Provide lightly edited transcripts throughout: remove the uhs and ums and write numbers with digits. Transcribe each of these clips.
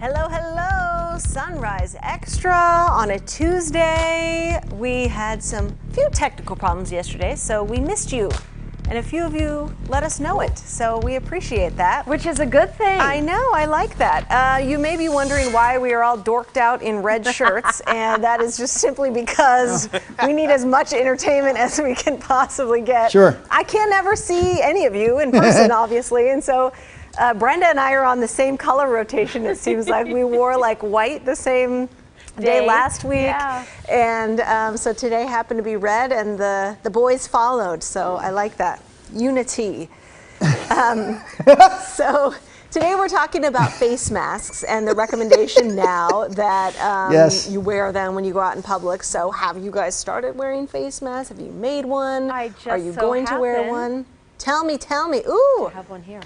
Hello, hello, Sunrise Extra on a Tuesday. We had some few technical problems yesterday, so we missed you. And a few of you let us know it, so we appreciate that. Which is a good thing. I know, I like that. You may be wondering why we are all dorked out in red shirts, and that is just simply because we need as much entertainment as we can possibly get. Sure. I can never see any of you in person, obviously, and so Brenda and I are on the same color rotation, it seems like. We wore like white the same day last week, yeah. and so today happened to be red, and the boys followed, so I like that. Unity. So today we're talking about face masks and the recommendation now that Yes. you wear them when you go out in public. So have you guys started wearing face masks? Have you made one? I just Are you so going to wear happen one? Tell me. Ooh, I have one here.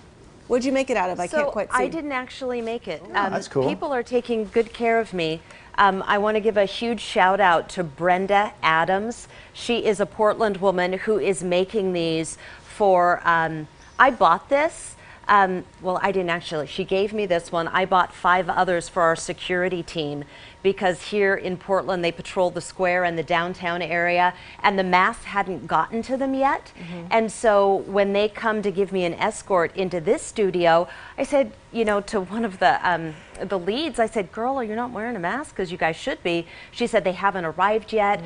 what'd you make it out of? I can't quite see. I didn't actually make it. that's cool. People are taking good care of me. I want to give a huge shout out to Brenda Adams. She is a Portland woman who is making these for, I bought this. Well, I didn't actually. She gave me this one. I bought 5 others for our security team because here in Portland they patrol the square and the downtown area, and the masks hadn't gotten to them yet. And so when they come to give me an escort into this studio, I said, you know, to one of the leads, I said, "Girl, you're not wearing a mask because you guys should be." She said they haven't arrived yet.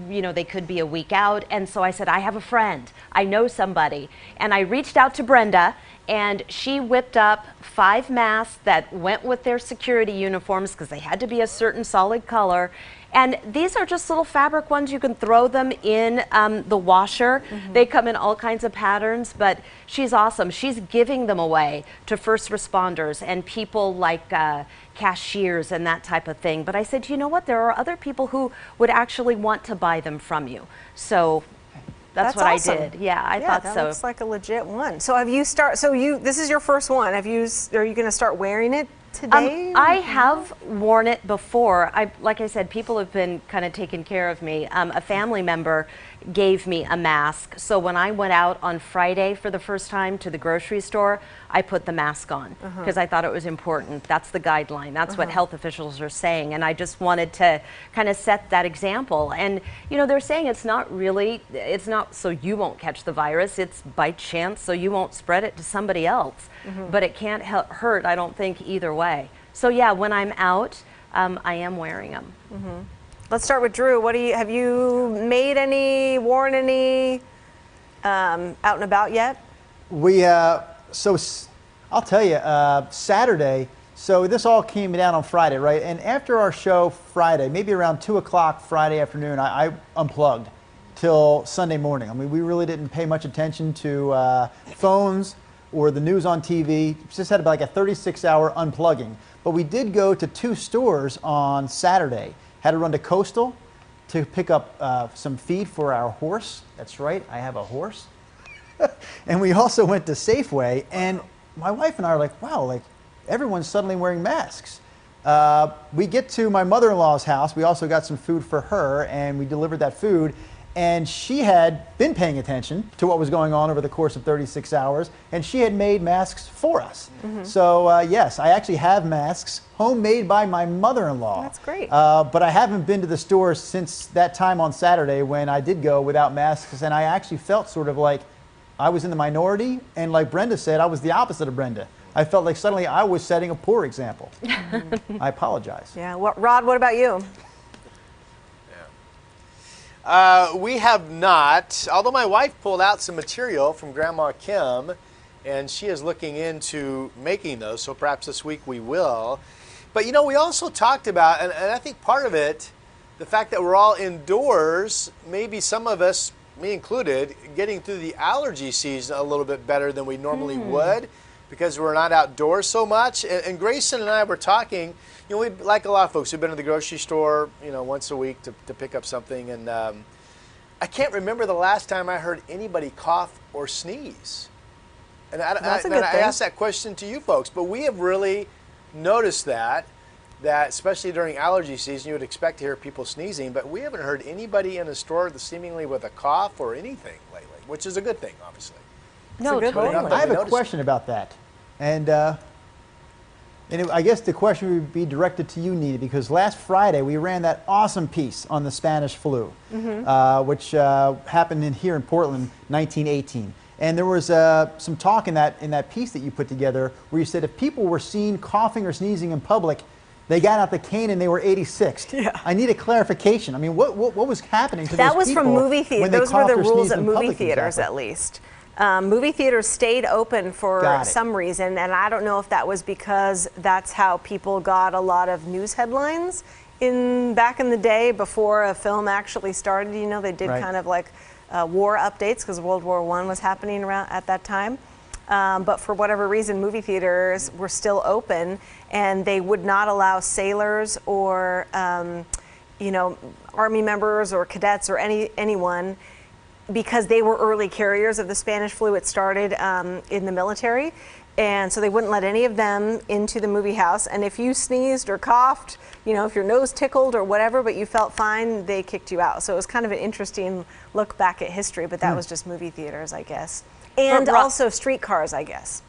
You know, they could be a week out. And so I said, I have a friend. I know somebody. And I reached out to Brenda, and she whipped up 5 masks that went with their security uniforms because they had to be a certain solid color. And these are just little fabric ones. You can throw them in the washer. They come in all kinds of patterns, but she's awesome. She's giving them away to first responders and people like cashiers and that type of thing. But I said, you know what? There are other people who would actually want to buy them from you. So that's what awesome. I did. Yeah, I thought that so. looks like a legit one. So have you this is your first one. Are you going to start wearing it today? I have worn it before. Like I said, people have been kind of taking care of me. A family member gave me a mask. So when I went out on Friday for the first time to the grocery store, I put the mask on because I thought it was important. That's the guideline. That's what health officials are saying. And I just wanted to kind of set that example. And, you know, they're saying it's not so you won't catch the virus. It's by chance so you won't spread it to somebody else. But it can't hurt, I don't think, either way. So yeah, when I'm out, I am wearing them. Let's start with Drew. Have you made any, worn any out and about yet? We, I'll tell you, Saturday, so this all came down on Friday, right? And after our show Friday, maybe around 2 o'clock Friday afternoon, I unplugged till Sunday morning. I mean, we really didn't pay much attention to phones or the news on TV. Just had like a 36-hour unplugging. But we did go to 2 stores on Saturday. Had to run to Coastal to pick up some feed for our horse. That's right, I have a horse. And we also went to Safeway, and my wife and I are like, wow, like everyone's suddenly wearing masks. We get to my mother-in-law's house. We also got some food for her, and we delivered that food. And she had been paying attention to what was going on over the course of 36 hours, and she had made masks for us. So yes, I actually have masks homemade by my mother-in-law. That's great. But I haven't been to the store since that time on Saturday when I did go without masks, and I actually felt sort of like I was in the minority, and like Brenda said, I was the opposite of Brenda. I felt like suddenly I was setting a poor example. I apologize. Yeah. Rod, what about you? We have not, although my wife pulled out some material from Grandma Kim, and she is looking into making those, so perhaps this week we will. But you know, we also talked about, and I think part of it, the fact that we're all indoors, maybe some of us, me included, getting through the allergy season a little bit better than we normally would, because we're not outdoors so much. And Grayson and I were talking, you know, we, like a lot of folks, we've been to the grocery store, you know, once a week to pick up something. And I can't remember the last time I heard anybody cough or sneeze. And I asked that question to you folks, but we have really noticed that especially during allergy season, you would expect to hear people sneezing, but we haven't heard anybody in a store seemingly with a cough or anything lately, which is a good thing, obviously. No, totally. I have a question about that. And And I guess the question would be directed to you, Nita, because last Friday we ran that awesome piece on the Spanish flu, which happened here in Portland, 1918. And there was some talk in that piece that you put together where you said if people were seen coughing or sneezing in public, they got out the cane and they were 86th. Yeah. I need a clarification. I mean, what was happening to those That was people from movie theaters. when they Those were coughed the or rules sneezed at in movie public theaters, exactly? at least. Movie theaters stayed open for Got it. some reason, and I don't know if that was because that's how people got a lot of news headlines back in the day before a film actually started. You know, they did Right. kind of like war updates because World War I was happening around at that time. But for whatever reason, movie theaters were still open, and they would not allow sailors or Army members or cadets or anyone, because they were early carriers of the Spanish flu. It started in the military, and so they wouldn't let any of them into the movie house. And if you sneezed or coughed, if your nose tickled or whatever, but you felt fine, they kicked you out. So it was kind of an interesting look back at history, but that was just movie theaters, I guess. And Rod- also streetcars, I guess.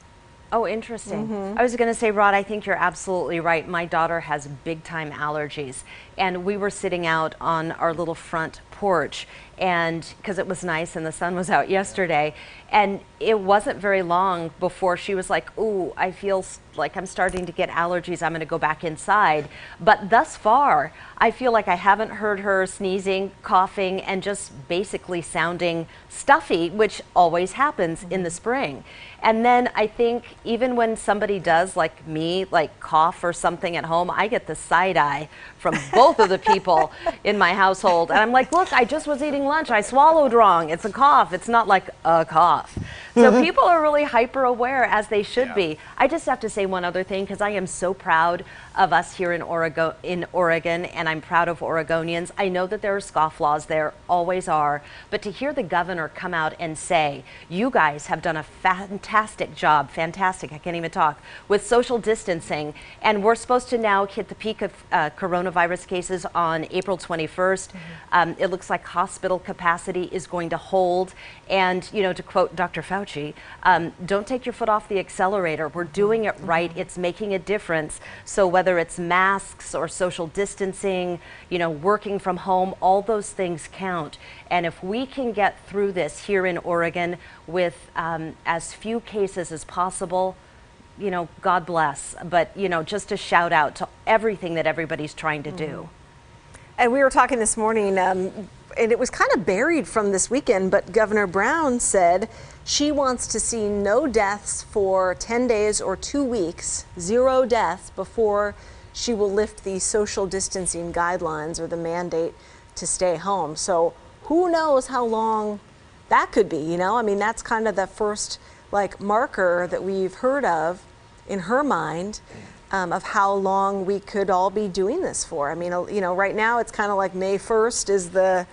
Oh, interesting. I was going to say, Rod, I think you're absolutely right. My daughter has big time allergies, and we were sitting out on our little front porch, and because it was nice and the sun was out yesterday, and it wasn't very long before she was like, ooh, I feel like I'm starting to get allergies. I'm going to go back inside. But thus far, I feel like I haven't heard her sneezing, coughing, and just basically sounding stuffy, which always happens in the spring. And then I think even when somebody does, like me, like cough or something at home, I get the side eye from both of the people in my household. And I'm like, look, I just was eating lunch. I swallowed wrong. It's a cough. It's not like a cough. So people are really hyper aware, as they should be. I just have to say one other thing, because I am so proud of us here in Oregon, and I'm proud of Oregonians. I know that there are scofflaws, there always are, but to hear the governor come out and say, you guys have done a fantastic job, fantastic, I can't even talk, with social distancing, and we're supposed to now hit the peak of coronavirus cases on April 21st. It looks like hospital capacity is going to hold, and to quote Dr. Fauci, don't take your foot off the accelerator. We're doing it right. It's making a difference. So whether it's masks or social distancing, working from home, all those things count. And if we can get through this here in Oregon with as few cases as possible, God bless. But, just a shout out to everything that everybody's trying to do. And we were talking this morning, and it was kind of buried from this weekend, but Governor Brown said she wants to see no deaths for 10 days or 2 weeks, 0 deaths, before she will lift the social distancing guidelines or the mandate to stay home. So who knows how long that could be, I mean, that's kind of the first marker that we've heard of in her mind. Of how long we could all be doing this for. I mean, right now it's kind of like May 1st is the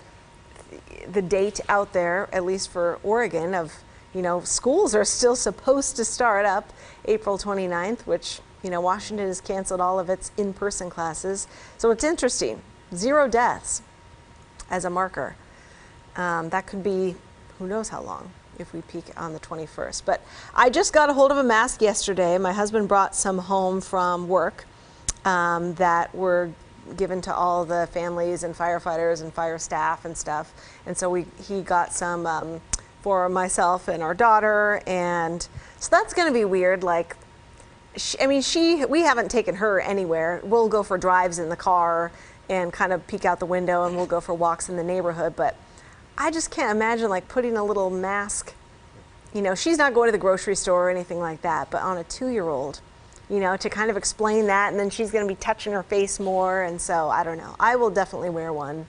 date out there, at least for Oregon, of, schools are still supposed to start up April 29th, which, Washington has canceled all of its in-person classes. So it's interesting. 0 deaths as a marker. That could be who knows how long if we peak on the 21st. But I just got a hold of a mask yesterday. My husband brought some home from work that were given to all the families and firefighters and fire staff and stuff. And so he got some for myself and our daughter. And so that's going to be weird. We haven't taken her anywhere. We'll go for drives in the car and kind of peek out the window, and we'll go for walks in the neighborhood. But I just can't imagine putting a little mask, she's not going to the grocery store or anything like that, but on a 2-year-old, to kind of explain that, and then she's going to be touching her face more, and so I don't know. I will definitely wear one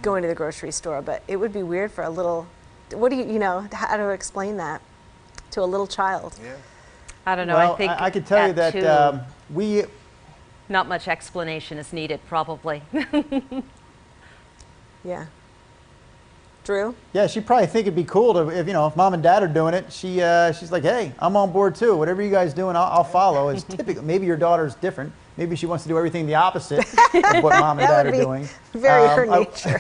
going to the grocery store, but it would be weird for a little, how to explain that to a little child? Yeah. I don't know. Well, I think I could tell you that that too, not much explanation is needed, probably. Yeah. Drew? Yeah, she'd probably think it'd be cool to, if mom and dad are doing it, she's like, hey, I'm on board too. Whatever you guys doing, I'll follow. It's typical. Maybe your daughter's different. Maybe she wants to do everything the opposite of what mom and dad are doing. Very her nature.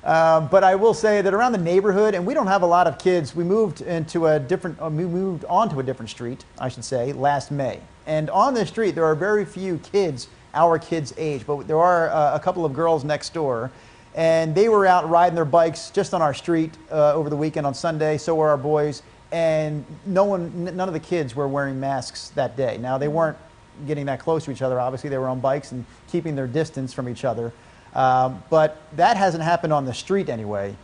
But I will say that around the neighborhood, and we don't have a lot of kids. We moved onto a different street, I should say, last May. And on this street, there are very few kids our kids' age, but there are a couple of girls next door, and they were out riding their bikes just on our street over the weekend on Sunday. So were our boys, and none of the kids were wearing masks that day. Now they weren't getting that close to each other. Obviously, they were on bikes and keeping their distance from each other. But that hasn't happened on the street anyway.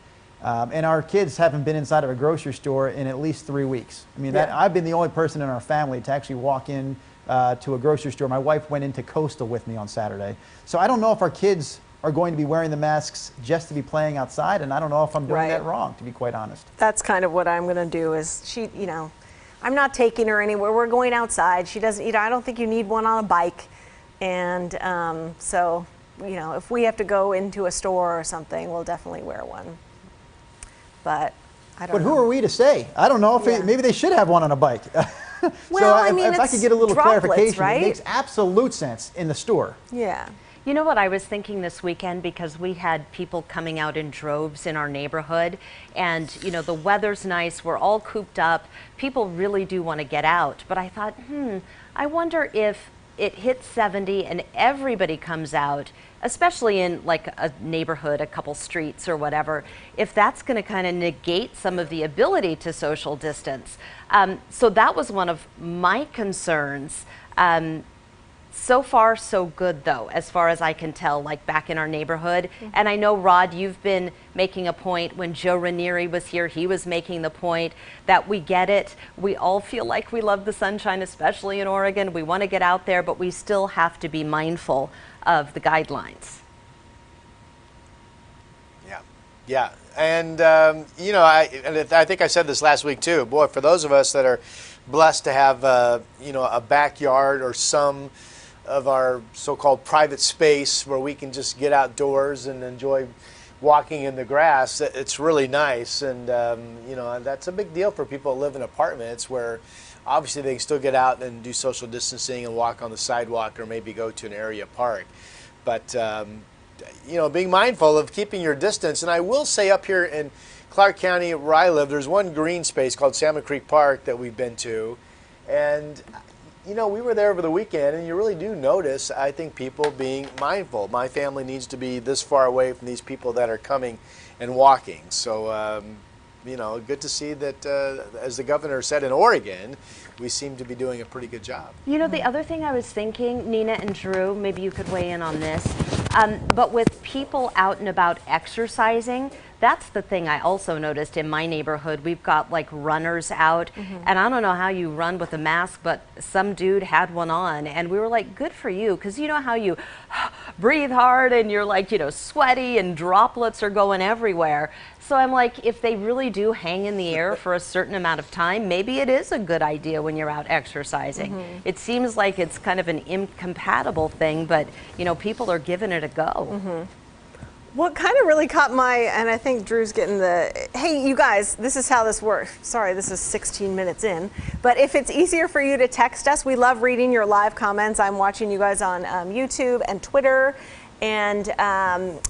And our kids haven't been inside of a grocery store in at least 3 weeks. I mean, I've been the only person in our family to actually walk in to a grocery store. My wife went into Coastal with me on Saturday. So I don't know if our kids are going to be wearing the masks just to be playing outside, and I don't know if I'm doing that wrong, to be quite honest. That's kind of what I'm going to do is I'm not taking her anywhere. We're going outside. She doesn't, I don't think you need one on a bike. And so, if we have to go into a store or something, we'll definitely wear one. But I don't know. But who are we to say? I don't know if maybe they should have one on a bike. Well, so if I could get a little droplets, clarification, right? It makes absolute sense in the store. Yeah. You know what I was thinking this weekend, because we had people coming out in droves in our neighborhood, and the weather's nice, we're all cooped up, people really do want to get out, but I thought, I wonder if it hits 70 and everybody comes out, especially in like a neighborhood, a couple streets or whatever, if that's going to kind of negate some of the ability to social distance. So that was one of my concerns. So far, so good, though, as far as I can tell, like back in our neighborhood. And I know, Rod, you've been making a point. When Joe Ranieri was here, he was making the point that we get it. We all feel like we love the sunshine, especially in Oregon. We want to get out there, but we still have to be mindful of the guidelines. Yeah. And, I think I said this last week, too. Boy, for those of us that are blessed to have, a backyard or some of our so-called private space where we can just get outdoors and enjoy walking in the grass, it's really nice. And, that's a big deal for people that live in apartments where obviously they can still get out and do social distancing and walk on the sidewalk or maybe go to an area park. But, being mindful of keeping your distance. And I will say up here in Clark County where I live, there's one green space called Salmon Creek Park that we've been to. And we were there over the weekend, and you really do notice, I think, people being mindful. My family needs to be this far away from these people that are coming and walking. So, good to see that, as the governor said in Oregon, we seem to be doing a pretty good job. The other thing I was thinking, Nina and Drew, maybe you could weigh in on this, but with people out and about exercising, that's the thing I also noticed in my neighborhood. We've got like runners out, and I don't know how you run with a mask, but some dude had one on, and we were like, good for you, because you know how you breathe hard and you're like, sweaty and droplets are going everywhere. So I'm like, if they really do hang in the air for a certain amount of time, maybe it is a good idea when you're out exercising. It seems like it's kind of an incompatible thing, but people are giving it a go. What kind of really caught and I think Drew's getting hey, you guys, this is how this works. Sorry, this is 16 minutes in. But if it's easier for you to text us, we love reading your live comments. I'm watching you guys on YouTube and Twitter. And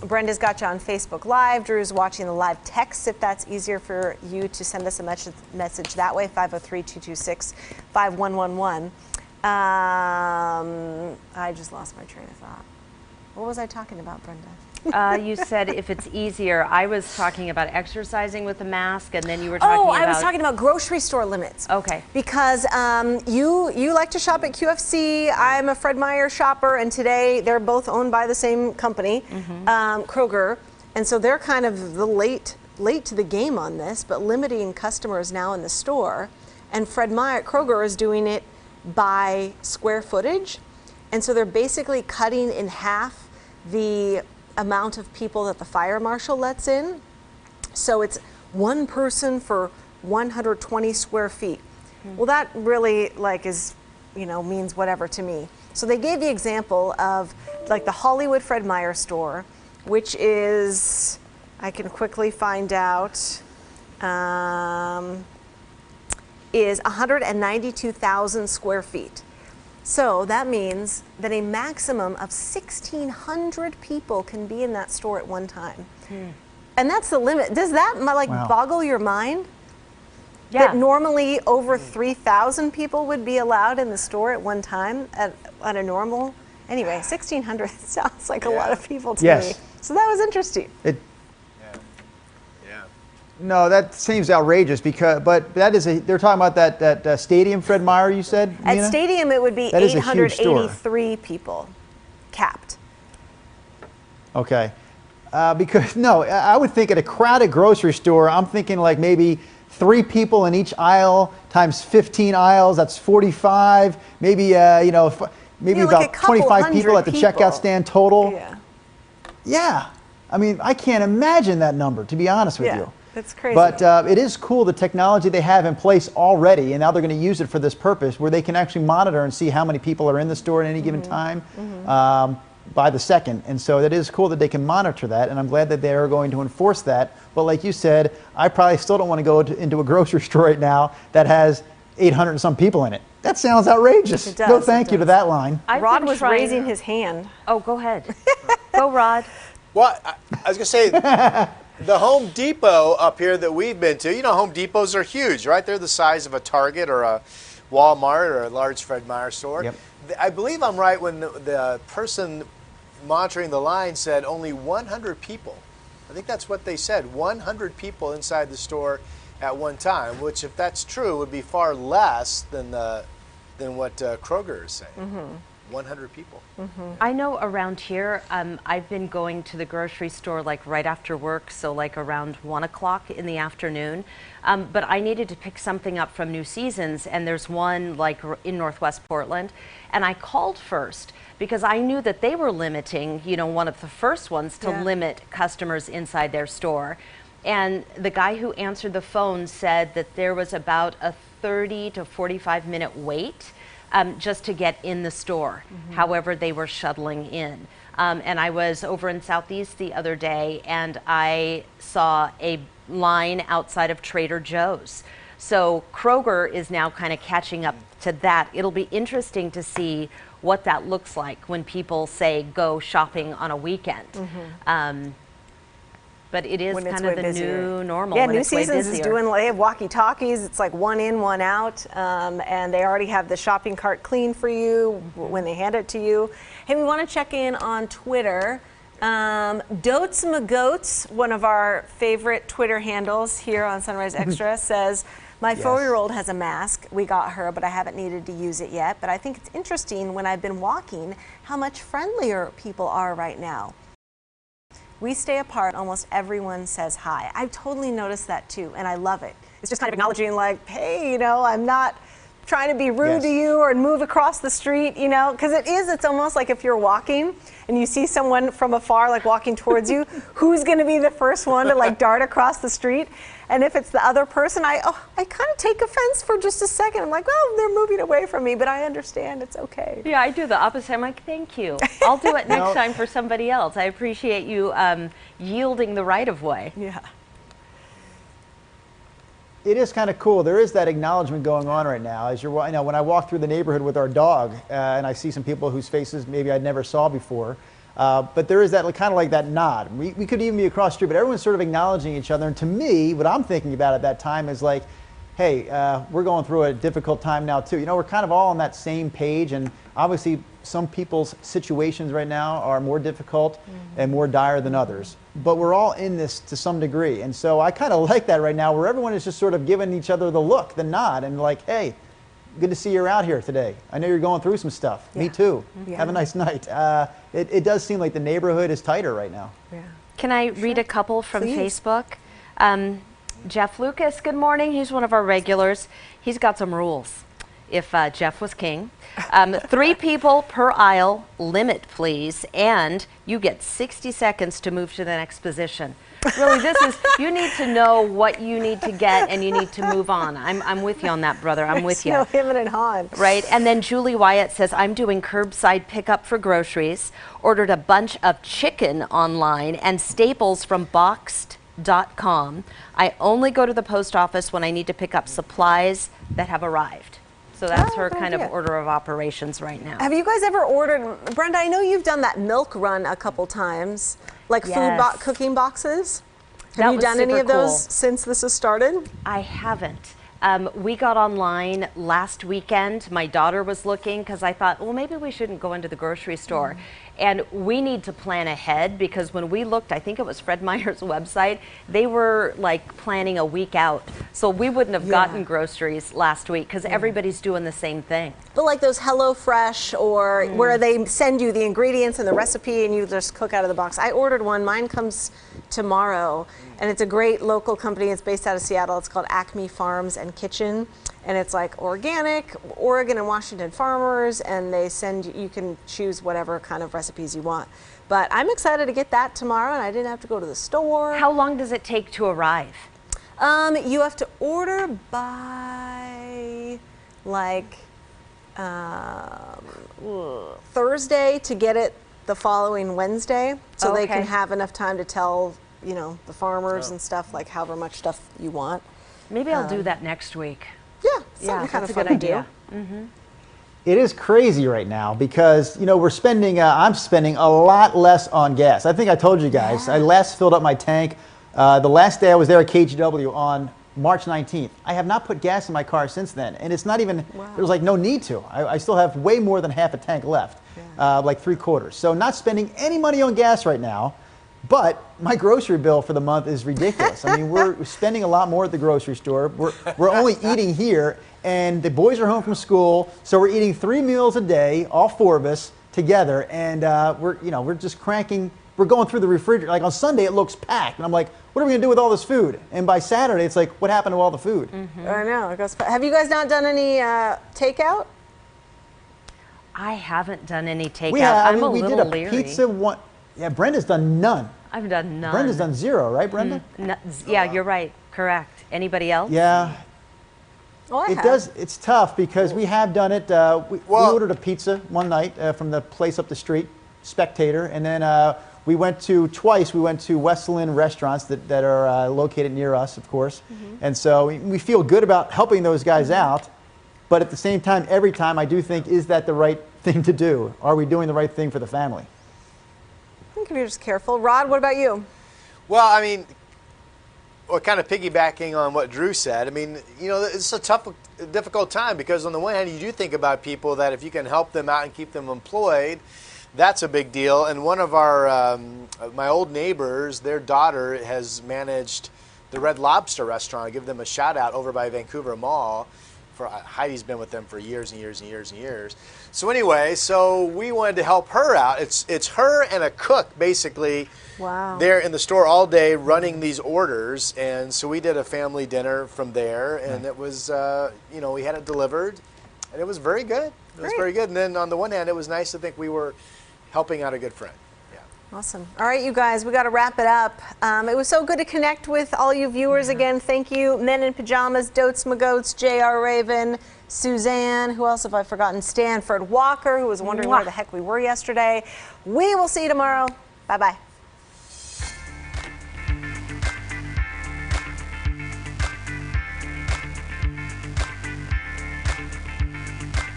Brenda's got you on Facebook Live. Drew's watching the live text if that's easier for you to send us a message that way, 503-226-5111. I just lost my train of thought. What was I talking about, Brenda? You said if it's easier. I was talking about exercising with a mask, and then you were talking about... I was talking about grocery store limits. Okay. Because you like to shop at QFC. I'm a Fred Meyer shopper, and today they're both owned by the same company, Kroger. And so they're kind of late to the game on this, but limiting customers now in the store. And Kroger is doing it by square footage. And so they're basically cutting in half the amount of people that the fire marshal lets in. So it's one person for 120 square feet. Well, that really means whatever to me. So they gave the example of like the Hollywood Fred Meyer store, which is, I can quickly find out, is 192,000 square feet. So that means that a maximum of 1,600 people can be in that store at one time. And that's the limit. Does that like Wow. boggle your mind? Yeah. That normally over 3,000 people would be allowed in the store at one time at a normal. Anyway, 1,600 sounds like a lot of people to Yes. me. So that was interesting. It, Yeah. no, that seems outrageous but that is they're talking about that stadium, Fred Meyer, you said, At Nina? Stadium, it would be That is a huge store. 883 people capped. Okay. Because, no, I would think at a crowded grocery store, I'm thinking like maybe 3 people in each aisle times 15 aisles, that's 45. Maybe, maybe Yeah, like a about couple 25 people at the hundred checkout people. stand total. Yeah. Yeah. I mean, I can't imagine that number, to be honest with Yeah, you. that's crazy. But it is cool, the technology they have in place already, and now they're going to use it for this purpose, where they can actually monitor and see how many people are in the store at any given time by the second. And so it is cool that they can monitor that, and I'm glad that they are going to enforce that. But like you said, I probably still don't want to go into a grocery store right now that has 800 and some people in it. That sounds outrageous. It does, No it thank you to does. that line. I've Rod been was trying- raising his hand. Oh, go ahead. Go, Rod. Well, I was going to say, the Home Depot up here that we've been to, Home Depots are huge, right? They're the size of a Target or a Walmart or a large Fred Meyer store. Yep. I believe I'm right when the person monitoring the line said only 100 people. I think that's what they said, 100 people inside the store at one time, which if that's true would be far less than what Kroger is saying. 100 people. I know around here, I've been going to the grocery store like right after work, so like around 1 o'clock in the afternoon. But I needed to pick something up from New Seasons, and there's one like in Northwest Portland. And I called first because I knew that they were limiting, one of the first ones to Yeah. limit customers inside their store. And the guy who answered the phone said that there was about a 30 to 45 minute wait just to get in the store. However, they were shuttling in. And I was over in Southeast the other day, and I saw a line outside of Trader Joe's. So Kroger is now kind of catching up to that. It'll be interesting to see what that looks like when people say go shopping on a weekend. But it is When it's kind of way the busier. new normal. Yeah, when New it's way Seasons is busier. doing, they have walkie-talkies. It's like one in, one out. And they already have the shopping cart clean for you when they hand it to you. Hey, we want to check in on Twitter. Dotes McGoats, one of our favorite Twitter handles here on Sunrise Extra, says, my Yes. 4-year-old has a mask. We got her, but I haven't needed to use it yet. But I think it's interesting when I've been walking how much friendlier people are right now. We stay apart, almost everyone says hi. I've totally noticed that too, and I love it. It's just kind of acknowledging like, hey, I'm not trying to be rude to Yes. you or move across the street, because it's almost like if you're walking and you see someone from afar like walking towards you, who's gonna be the first one to like dart across the street? And if it's the other person, I kind of take offense for just a second. I'm like, well, they're moving away from me, but I understand, it's okay. Yeah, I do the opposite. I'm like, thank you. I'll do it next No. time for somebody else. I appreciate you yielding the right of way. Yeah. It is kind of cool. There is that acknowledgement going on right now. As when I walk through the neighborhood with our dog, and I see some people whose faces maybe I never saw before, but there is that kind of like that nod. We could even be across the street, but everyone's sort of acknowledging each other. And to me, what I'm thinking about at that time is like, hey, we're going through a difficult time now too. We're kind of all on that same page, and obviously some people's situations right now are more difficult and more dire than others. But we're all in this to some degree. And so I kind of like that right now, where everyone is just sort of giving each other the look, the nod, and like, hey, good to see you're out here today. I know you're going through some stuff. Me Yeah. too. Yeah. Have a nice night. It does seem like the neighborhood is tighter right now. Yeah. Can I read a couple from Please. Facebook? Jeff Lucas, good morning. He's one of our regulars. He's got some rules. If Jeff was king. 3 people per aisle, limit please, and you get 60 seconds to move to the next position. Really, you need to know what you need to get and you need to move on. I'm with you on that, brother. I'm with you. No, him and Han. Right, and then Julie Wyatt says, I'm doing curbside pickup for groceries, ordered a bunch of chicken online and staples from Boxed.com. I only go to the post office when I need to pick up supplies that have arrived. So that's her good kind idea. of order of operations right now. Have you guys ever ordered, Brenda, I know you've done that milk run a couple times, like Yes. cooking boxes. That Have you was done any super of those cool. since this has started? I haven't. We got online last weekend. My daughter was looking because I thought, well, maybe we shouldn't go into the grocery store. And we need to plan ahead because when we looked, I think it was Fred Meyer's website, they were like planning a week out. So we wouldn't have gotten groceries last week because everybody's doing the same thing. But like those HelloFresh or where they send you the ingredients and the recipe and you just cook out of the box. I ordered one. Mine comes tomorrow, and it's a great local company. It's based out of Seattle. It's called Acme Farms and Kitchen, and it's like organic, Oregon and Washington farmers, and they send you can choose whatever kind of recipes you want. But I'm excited to get that tomorrow, and I didn't have to go to the store. How long does it take to arrive? You have to order by like Thursday to get it the following Wednesday, so they can Okay. have enough time to tell the farmers and stuff, like however much stuff you want. Maybe I'll do that next week. Yeah, something kind that's of a fun good to idea. do. It is crazy right now because we're spending. I'm spending a lot less on gas. I think I told you guys. I last filled up my tank the last day I was there at KGW on March 19th. I have not put gas in my car since then, and it's not even. There was like no need to. I still have way more than half a tank left, like 3/4. So not spending any money on gas right now. But my grocery bill for the month is ridiculous. I mean, we're spending a lot more at the grocery store. We're only eating here, and the boys are home from school, so we're eating 3 meals a day, all 4 of us together, and we're just cranking. We're going through the refrigerator. Like on Sunday, it looks packed, and I'm like, what are we gonna do with all this food? And by Saturday, it's like, what happened to all the food? I know. It goes. Have you guys not done any takeout? I haven't done any takeout. We have. I'm a we little did a leery. pizza one. Yeah, Brenda's done none. I've done none. Brenda's done 0, right, Brenda? Yeah, you're right. Correct. Anybody else? Yeah. Oh, I It have. does. It's tough because we have done it. We ordered a pizza one night from the place up the street, Spectator, and then we went to Westland restaurants that are located near us, of course. And so we feel good about helping those guys out, but at the same time, every time I do think, is that the right thing to do? Are we doing the right thing for the family? I think if you're just careful. Rod, what about you? Well, I mean, kind of piggybacking on what Drew said, I mean, it's a difficult time because on the one hand, you do think about people that if you can help them out and keep them employed, that's a big deal. And one of my old neighbors, their daughter has managed the Red Lobster restaurant. I'll give them a shout out over by Vancouver Mall. Heidi's been with them for years and years and years and years. So anyway, we wanted to help her out. It's her and a cook basically. Wow. They're in the store all day running these orders, and so we did a family dinner from there, and it was we had it delivered, and it was very good. It was very good. And then on the one hand, it was nice to think we were helping out a good friend. Awesome. All right, you guys, we got to wrap it up. It was so good to connect with all you viewers again. Thank you, Men in Pajamas, Dotes McGoats, J.R. Raven, Suzanne. Who else have I forgotten? Stanford Walker, who was wondering where the heck we were yesterday. We will see you tomorrow. Bye-bye.